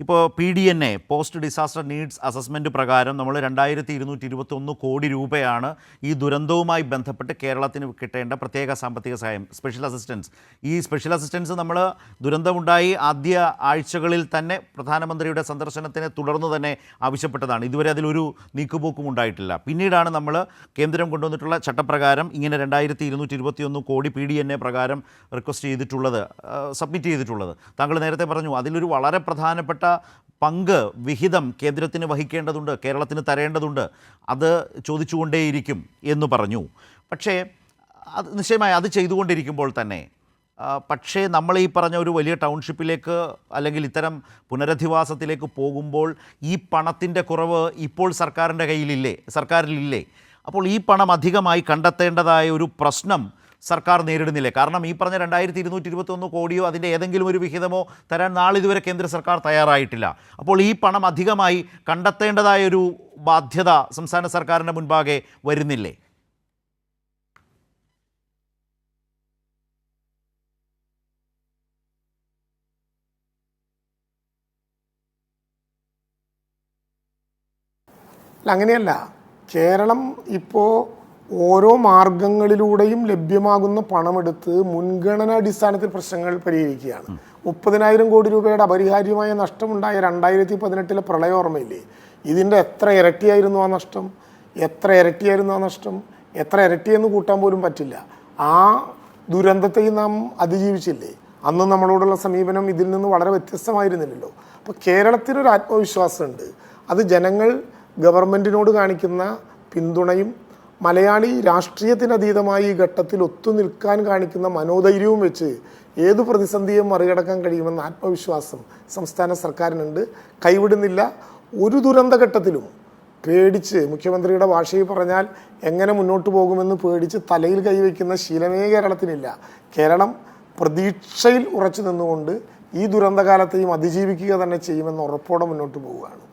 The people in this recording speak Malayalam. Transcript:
ഇപ്പോൾ PDNA post disaster needs assessment പ്രകാരം നമ്മൾ 2221 കോടി രൂപയാണ് ഈ ദുരന്തവുമായി ബന്ധപ്പെട്ട് കേരളത്തിന് കിട്ടേണ്ട പ്രത്യേക സാമ്പത്തിക സഹായം, സ്പെഷ്യൽ അസിസ്റ്റൻസ്. ഈ സ്പെഷ്യൽ അസിസ്റ്റൻസ് നമ്മൾ ദുരന്തമുണ്ടായി ആദ്യ ആഴ്ചകളിൽ തന്നെ പ്രധാനമന്ത്രിയുടെ സന്ദർശനത്തിനെ തുടർന്ന് തന്നെ ആവശ്യപ്പെട്ടതാണ്. ഇതുവരെ അതിലൊരു നീക്കുപോക്കും ഉണ്ടായിട്ടില്ല. പിന്നീടാണ് നമ്മൾ കേന്ദ്രം കൊണ്ടുവന്നിട്ടുള്ള ചട്ടപ്രകാരം ഇങ്ങനെ 2221 കോടി PDNA പ്രകാരം റിക്വസ്റ്റ് ചെയ്തിട്ടുള്ളത്, സബ്മിറ്റ് ചെയ്തിട്ടുള്ളത്. താങ്കൾ നേരത്തെ പറഞ്ഞു അതിലൊരു വളരെ പ്രധാനപ്പെട്ട പങ്ക് വിഹിതം കേന്ദ്രത്തിന് വഹിക്കേണ്ടതുണ്ട്, കേരളത്തിന് തരേണ്ടതുണ്ട്, അത് ചോദിച്ചുകൊണ്ടേയിരിക്കും എന്ന് പറഞ്ഞു. പക്ഷേ അത് നിശ്ചയമായി അത് ചെയ്തുകൊണ്ടിരിക്കുമ്പോൾ തന്നെ പക്ഷേ നമ്മൾ ഈ പറഞ്ഞ ഒരു വലിയ ടൗൺഷിപ്പിലേക്ക് അല്ലെങ്കിൽ ഇത്തരം പുനരധിവാസത്തിലേക്ക് പോകുമ്പോൾ ഈ പണത്തിൻ്റെ കുറവ് ഇപ്പോൾ സർക്കാരിലില്ലേ? അപ്പോൾ ഈ പണം അധികമായി കണ്ടെത്തേണ്ടതായ ഒരു പ്രശ്നം സർക്കാർ നേരിടുന്നില്ലേ? കാരണം ഈ പറഞ്ഞ 2221 കോടിയോ അതിൻ്റെ ഏതെങ്കിലും ഒരു വിഹിതമോ തരാൻ നാളിതുവരെ കേന്ദ്ര സർക്കാർ തയ്യാറായിട്ടില്ല. അപ്പോൾ ഈ പണം അധികമായി കണ്ടെത്തേണ്ടതായൊരു ബാധ്യത സംസ്ഥാന സർക്കാരിൻ്റെ മുൻപാകെ വരുന്നില്ലേ? അങ്ങനെയല്ല. കേരളം ഇപ്പോൾ ഓരോ മാർഗങ്ങളിലൂടെയും ലഭ്യമാകുന്ന പണമെടുത്ത് മുൻഗണനാടിസ്ഥാനത്തിൽ പ്രശ്നങ്ങൾ പരിഹരിക്കുകയാണ്. 30,000 കോടി രൂപയുടെ അപരിഹാര്യമായ നഷ്ടമുണ്ടായ 2018 പ്രളയം ഓർമ്മയില്ലേ? ഇതിൻ്റെ എത്ര ഇരട്ടിയായിരുന്നു ആ നഷ്ടം? എത്ര ഇരട്ടിയെന്ന് കൂട്ടാൻ പോലും പറ്റില്ല. ആ ദുരന്തത്തെയും നാം അതിജീവിച്ചില്ലേ? അന്ന് നമ്മളോടുള്ള സമീപനം ഇതിൽ നിന്ന് വളരെ വ്യത്യസ്തമായിരുന്നില്ലല്ലോ. അപ്പോൾ കേരളത്തിനൊരു ആത്മവിശ്വാസമുണ്ട്. അത് ജനങ്ങൾ ഗവൺമെൻറ്റിനോട് കാണിക്കുന്ന പിന്തുണയും മലയാളി രാഷ്ട്രീയത്തിനതീതമായി ഈ ഘട്ടത്തിൽ ഒത്തുനിൽക്കാൻ കാണിക്കുന്ന മനോധൈര്യവും വെച്ച് ഏതു പ്രതിസന്ധിയും മറികടക്കാൻ കഴിയുമെന്ന ആത്മവിശ്വാസം സംസ്ഥാന സർക്കാരിനുണ്ട്. കൈവിടുന്നില്ല. ഒരു ദുരന്തഘട്ടത്തിലും പേടിച്ച്, മുഖ്യമന്ത്രിയുടെ ഭാഷയിൽ പറഞ്ഞാൽ എങ്ങനെ മുന്നോട്ട് പോകുമെന്ന് പേടിച്ച് തലയിൽ കൈവയ്ക്കുന്ന ശീലമേ കേരളത്തിനില്ല. കേരളം പ്രതീക്ഷയിൽ ഉറച്ചു നിന്നുകൊണ്ട് ഈ ദുരന്തകാലത്തെയും അതിജീവിക്കുക തന്നെ ചെയ്യുമെന്ന് ഉറപ്പോടെ മുന്നോട്ട് പോവുകയാണ്.